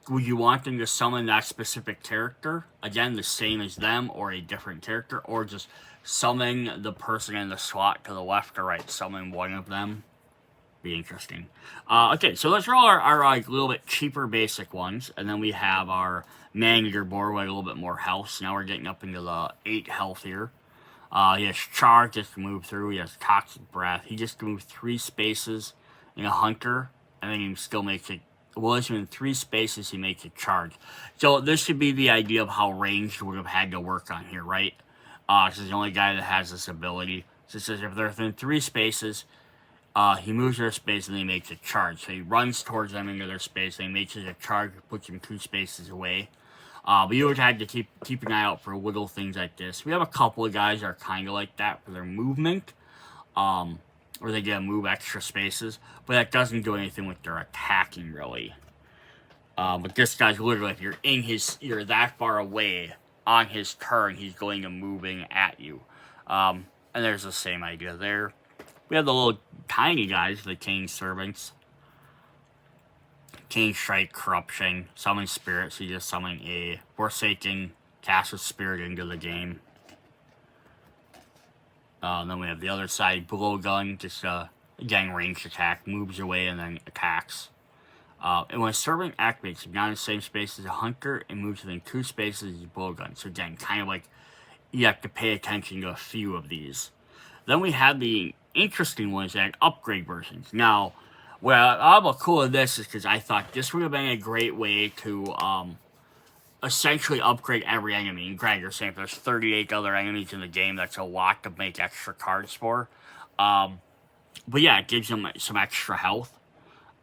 would you want them to summon that specific character? Again, the same as them, or a different character, or just summon the person in the slot to the left or right, summon one of them? Be interesting. Okay, so let's roll our like little bit cheaper basic ones, and then we have our man-eater board with a little bit more health. So now we're getting up into the 8 health here. He has Charge just to move through. He has Toxic Breath. He just moved 3 spaces in a Hunter, and then he still makes it. Well, in 3 spaces, he makes a charge. So this should be the idea of how ranged would have had to work on here, right? This is the only guy that has this ability. So it says if they're within 3 spaces, he moves their space and he makes a charge. So he runs towards them into their space and he makes it a charge, puts them 2 spaces away. But you would have to keep an eye out for little things like this. We have a couple of guys that are kind of like that for their movement, or they get to move extra spaces, but that doesn't do anything with their attacking, really. But this guy's literally, if you're that far away on his turn, he's going to moving at you. And there's the same idea there. We have the little tiny guys, the King Servants. King Strike, Corruption, Summon Spirit, so you just summon a Forsaken, cast a Spirit into the game. Then we have the other side, Blowgun, just again, ranged attack, moves away and then attacks. And when a Servant activates, if not in the same space as a Hunter, it moves within 2 spaces as Blowgun. So again, kind of like, you have to pay attention to a few of these. Then we have the interesting ones that upgrade versions. Now, well, cool of this is because I thought this would have been a great way to essentially upgrade every enemy. And granted, you're saying if there's 38 other enemies in the game, that's a lot to make extra cards for. But yeah, it gives them some extra health.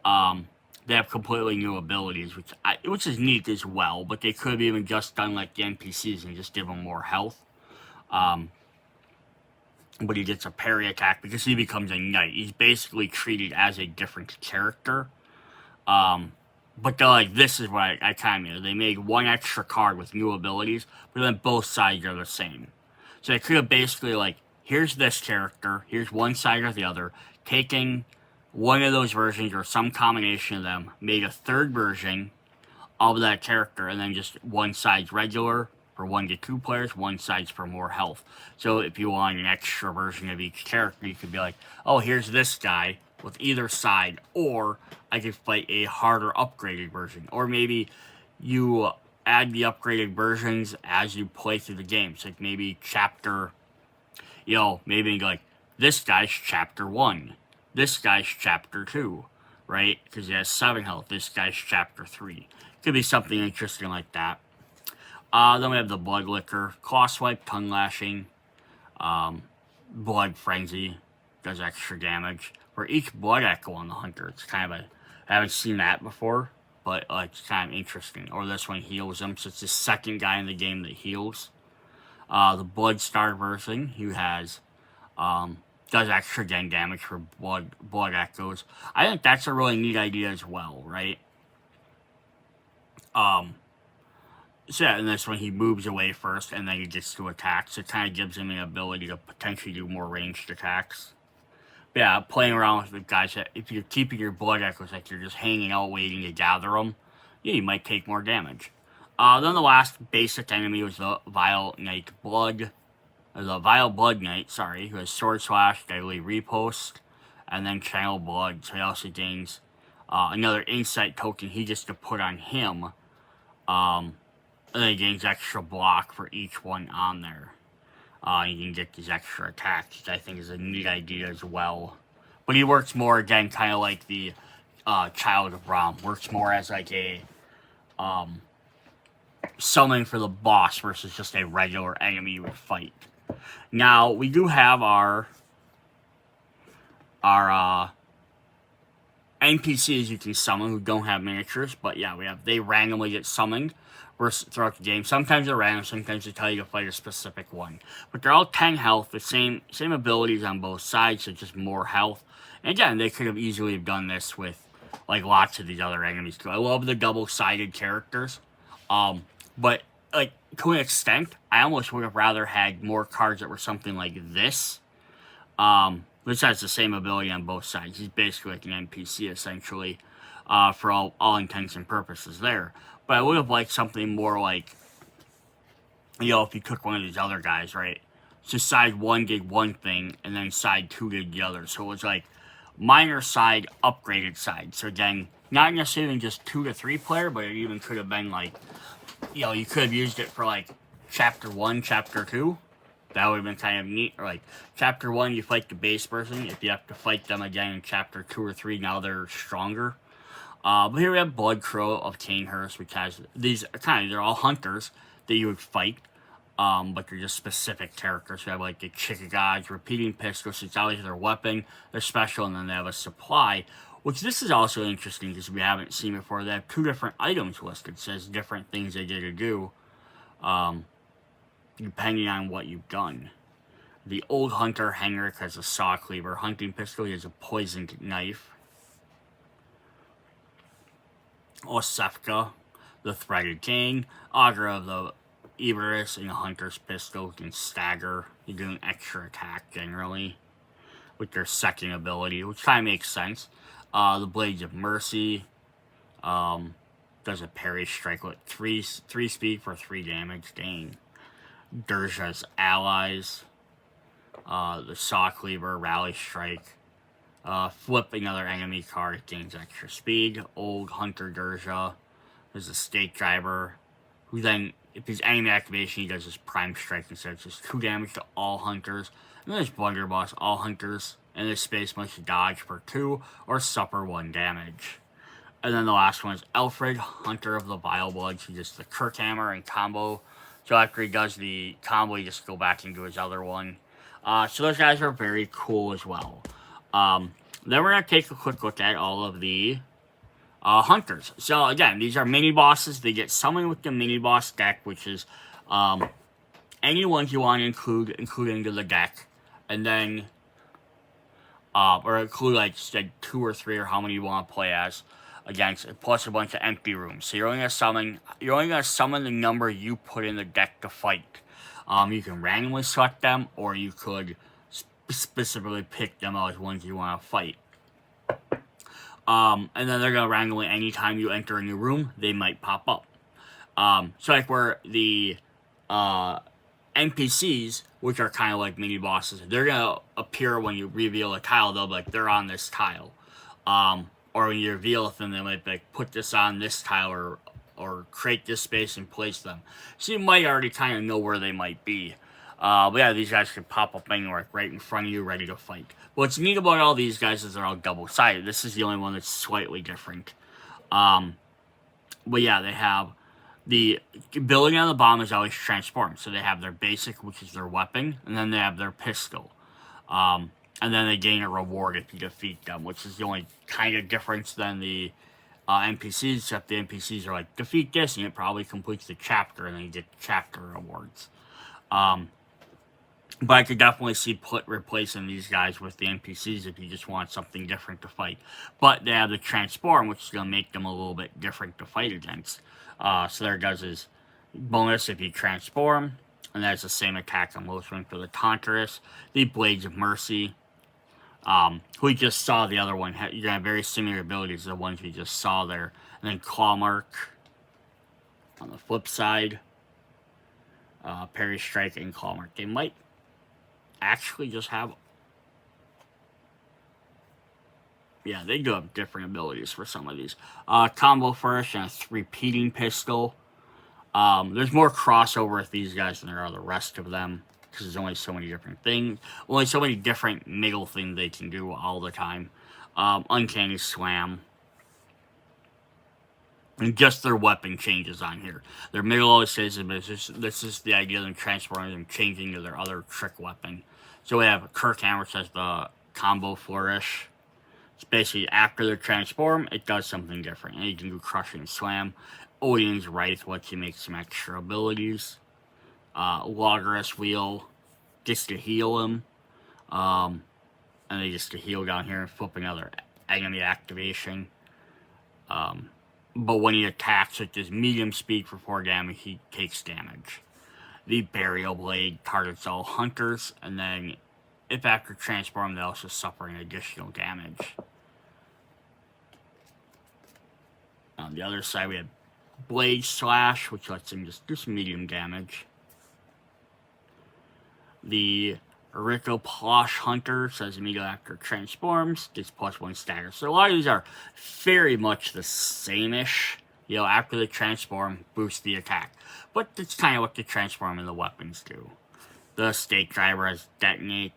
They have completely new abilities, which is neat as well. But they could have even just done like the NPCs and just give them more health. But he gets a parry attack because he becomes a knight. He's basically treated as a different character. But they're like, this is what I kind of, they made one extra card with new abilities, but then both sides are the same. So they could have basically like here's this character, here's one side or the other, taking one of those versions or some combination of them, made a third version of that character, and then just one side's regular for 1 to 2 players, one side's for more health. So if you want an extra version of each character, you could be like, oh, here's this guy with either side, or I could fight a harder upgraded version. Or maybe you add the upgraded versions as you play through the games. Like maybe chapter, maybe like, this guy's chapter 1, this guy's chapter 2, right? Because he has 7 health, this guy's chapter 3. Could be something interesting like that. Then we have the Blood Licker, Claw Swipe, Tongue Lashing, Blood Frenzy, does extra damage. For each Blood Echo on the Hunter, it's kind of I haven't seen that before, but it's kind of interesting. Or this one heals him, so it's the second guy in the game that heals. The Blood Star version, who has, does extra gang damage for Blood Echoes. I think that's a really neat idea as well, right? So yeah, in this one, he moves away first, and then he gets to attack, so it kind of gives him the ability to potentially do more ranged attacks. But yeah, playing around with the guys, that if you're keeping your Blood Echoes, like you're just hanging out waiting to gather them, yeah, you might take more damage. Then the last basic enemy was the Vile Blood Knight, who has Sword Slash, Deadly Riposte, and then Channel Blood, so he also gains another Insight token he gets to put on him, and then he gains extra block for each one on there. You can get these extra attacks, which I think is a neat idea as well. But he works more, again, kind of like the Child of Brahm. Works more as like a summon for the boss versus just a regular enemy you would fight. Now, we do have our NPCs you can summon who don't have miniatures, but yeah, they randomly get summoned throughout the game. Sometimes they're random, sometimes they tell you to fight a specific one. But they're all 10 health, the same abilities on both sides, so just more health. And again, they could have easily have done this with like lots of these other enemies too. I love the double-sided characters. But like to an extent, I almost would have rather had more cards that were something like this. Which has the same ability on both sides. He's basically like an NPC, essentially, for all intents and purposes there. But I would have liked something more like, if you took one of these other guys, right? So side 1 did one thing, and then side 2 did the other. So it was like minor side, upgraded side. So again, not necessarily just 2 to 3 player, but it even could have been like, you could have used it for like chapter 1, chapter 2. That would have been kind of neat. Or like, chapter 1, you fight the base person. If you have to fight them again in chapter 2 or 3, now they're stronger. But here we have Blood Crow of Canehurst, which has these they're all hunters that you would fight. But they're just specific characters. We have like the Chickagads, Repeating Pistols, it's always their weapon, they're special, and then they have a supply. Which this is also interesting because we haven't seen before. They have 2 different items listed. It says different things they get to do. Depending on what you've done. The Old Hunter Henrik has a saw cleaver. Hunting pistol, he has a poisoned knife. Osefka, the Threaded Cane. Augur of the Everus and a Hunter's pistol can stagger. You do an extra attack generally with their second ability, which kind of makes sense. The Blades of Mercy does a parry strike with 3 speed for 3 damage. Dang. Durja's Allies, the Saw Cleaver, Rally Strike, flip another enemy card, gains extra speed. Old Hunter Durja, there's a Stake Driver, who then, if his enemy activation, he does his Prime Strike instead. It's just 2 damage to all hunters. And then there's Blunderbuss, all hunters in this space must dodge for 2 or suffer 1 damage. And then the last one is Alfred, Hunter of the Vile Blood. He does the Kirkhammer and combo. So after he does the combo, he just go back and do his other one. So those guys are very cool as well. Then we're going to take a quick look at all of the hunters. So again, these are mini bosses. They get summoned with the mini boss deck, which is any ones you want to include into the deck. And then, or include like 2 or 3 or how many you want to play as. Against, plus a bunch of empty rooms. So you're only gonna summon the number you put in the deck to fight. You can randomly select them, or you could specifically pick them out as ones you want to fight. And then they're going to randomly, anytime you enter a new room, they might pop up. So like where the NPCs, which are kind of like mini bosses, they're going to appear when you reveal a tile. They'll be like, they're on this tile. Or when you reveal them, they might be like, put this on this tile, or create this space and place them. So you might already kind of know where they might be. But yeah, these guys can pop up anywhere, like right in front of you, ready to fight. What's neat about all these guys is they're all double-sided. This is the only one that's slightly different. But yeah, they have the ability on the bottom is always transformed. So they have their basic, which is their weapon, and then they have their pistol. And then they gain a reward if you defeat them, which is the only kind of difference than the NPCs, except the NPCs are like, defeat this, and it probably completes the chapter, and then you get chapter rewards. But I could definitely see replacing these guys with the NPCs if you just want something different to fight. But they have the transform, which is going to make them a little bit different to fight against. So there it does is bonus if you transform, and that's the same attack on most ones for the Taunterous. The Blades of Mercy, who we just saw the other one. You're going to have very similar abilities to the ones we just saw there. And then Claw Mark on the flip side. Parry Strike and Claw Mark. They might actually just have... Yeah, they do have different abilities for some of these. Combo Flourish and a repeating pistol. There's more crossover with these guys than there are the rest of them, because there's only so many different things. Only so many different middle things they can do all the time. Uncanny Slam. And just their weapon changes on here. Their middle always says this is the idea of them transforming and changing to their other trick weapon. So we have Kirkham, which has the Combo Flourish. It's basically after they transform, it does something different. And you can do Crushing Slam. Odin's Wraith lets you make some extra abilities. Logorous Wheel, just to heal him. And then just to heal down here and flip another enemy activation. But when he attacks with his medium speed for 4 damage, he takes damage. The Burial Blade targets all hunters, and then if after transform, they also suffer an additional damage. On the other side, we have Blade Slash, which lets him just do some medium damage. The Rico Plosh Hunter says immediately after transforms, gets +1 stagger. So a lot of these are very much the same-ish. You know, after they transform, boost the attack. But that's kind of what the transform and the weapons do. The Stake Driver has Detonate.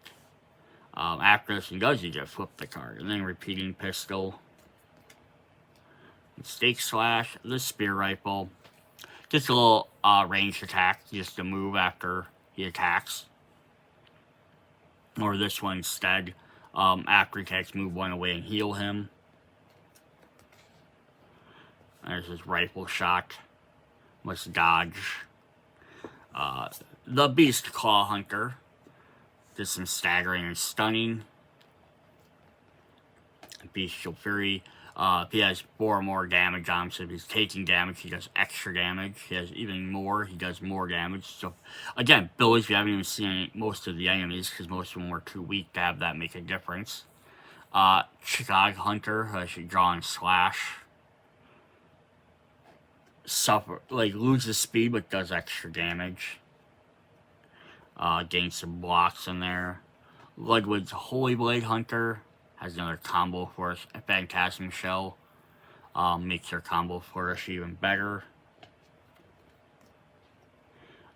After this one does, you just flip the card. And then Repeating Pistol. Stake Slash, the Spear Rifle. Just a little ranged attack, just to move after he attacks. Or this one instead, after he attacks, move 1 away and heal him. There's his Rifle Shot. Must dodge. The Beast Claw Hunter. Does some staggering and stunning. Bestial Fury. If he has 4 or more damage on him, so if he's taking damage, he does extra damage. He has even more, he does more damage. So, again, abilities we haven't even seen most of the enemies, because most of them were too weak to have that make a difference. Chicago Hunter, who has Draw and Slash. Loses speed, but does extra damage. Gains some blocks in there. Ludwig's Holy Blade Hunter. Has another combo flourish. A Phantasm Shell makes your combo flourish even better.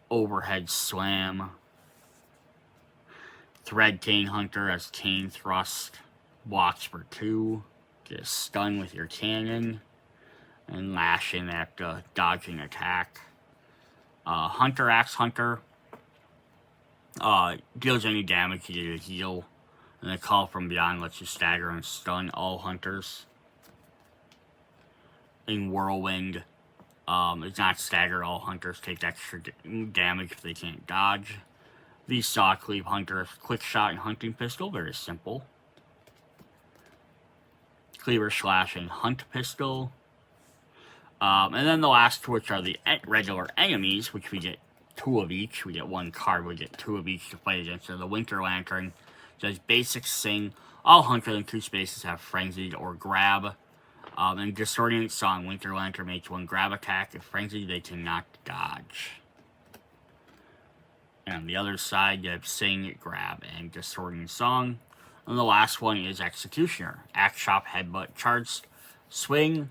Overhead Slam. Thread Cane Hunter has Cane Thrust. Blocks for 2. Get a stun with your cannon. And lashing after dodging attack. Hunter Axe Hunter. Deals any damage you get a heal. And the Call from Beyond lets you stagger and stun all hunters. In Whirlwind, it's not staggered. All hunters take extra damage if they can't dodge. The Saw Cleave Hunter, Quick Shot and Hunting Pistol, very simple. Cleaver Slash and Hunt Pistol. And then the last two, which are the regular enemies, which we get 2 of each. We get 1 card, we get 2 of each to fight against. So the Winter Lantern, So it's basic sing. All hunters in 2 spaces have frenzied or grab. And disordinate song, Winter Lantern makes 1 grab attack. If frenzied, they cannot dodge. And on the other side, you have sing, grab, and disordinate song. And the last one is Executioner. Axe chop, headbutt, charge, swing,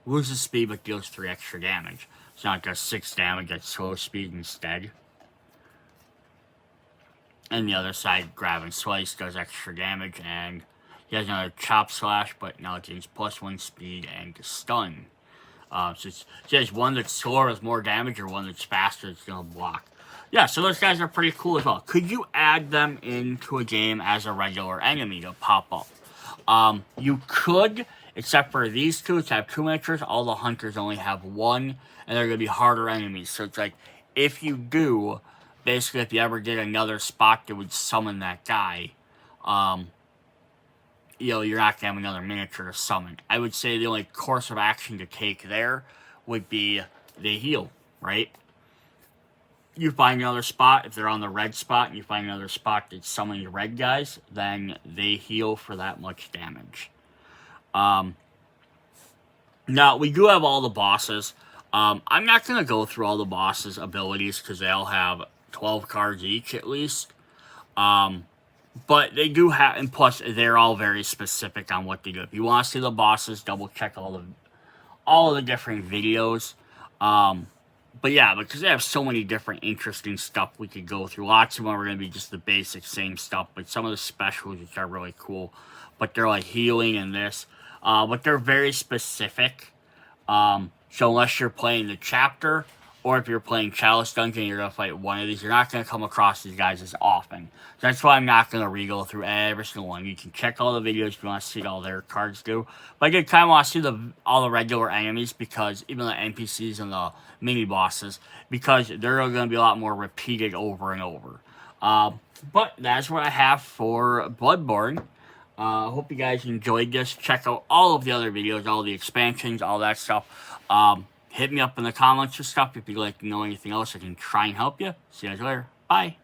loses speed but deals 3 extra damage. It's not just 6 damage at slow speed instead. And the other side, grab and slice, does extra damage, and he has another chop slash, but now it gains +1 speed and stun. So it's just one that's slower with more damage, or one that's faster that's gonna block. Yeah, so those guys are pretty cool as well. Could you add them into a game as a regular enemy to pop up? You could, except for these 2, which have 2 miniatures. All the hunters only have 1, and they're going to be harder enemies. So it's like, if you do, basically, if you ever did another spot that would summon that guy, you know, you're not going to have another miniature to summon. I would say the only course of action to take there would be they heal, right? You find another spot, if they're on the red spot, and you find another spot that's summoning the red guys, then they heal for that much damage. Now, we do have all the bosses. I'm not going to go through all the bosses' abilities, because they all have 12 cards each, at least. But they do have, and plus, they're all very specific on what they do. If you want to see the bosses, double check all of the different videos. But yeah, because they have so many different interesting stuff we could go through. Lots of them are going to be just the basic same stuff, but some of the specials, which are really cool. But they're like healing and this. But they're very specific. So unless you're playing the chapter, or if you're playing Chalice Dungeon, you're going to fight one of these. You're not going to come across these guys as often. So that's why I'm not going to re-go through every single one. You can check all the videos if you want to see all their cards do. But I did kind of want to see all the regular enemies, because even the NPCs and the mini-bosses, because they're going to be a lot more repeated over and over. But that's what I have for Bloodborne. Hope you guys enjoyed this. Check out all of the other videos, all the expansions, all that stuff. Hit me up in the comments or stuff if you'd like to know anything else. I can try and help you. See you guys later. Bye.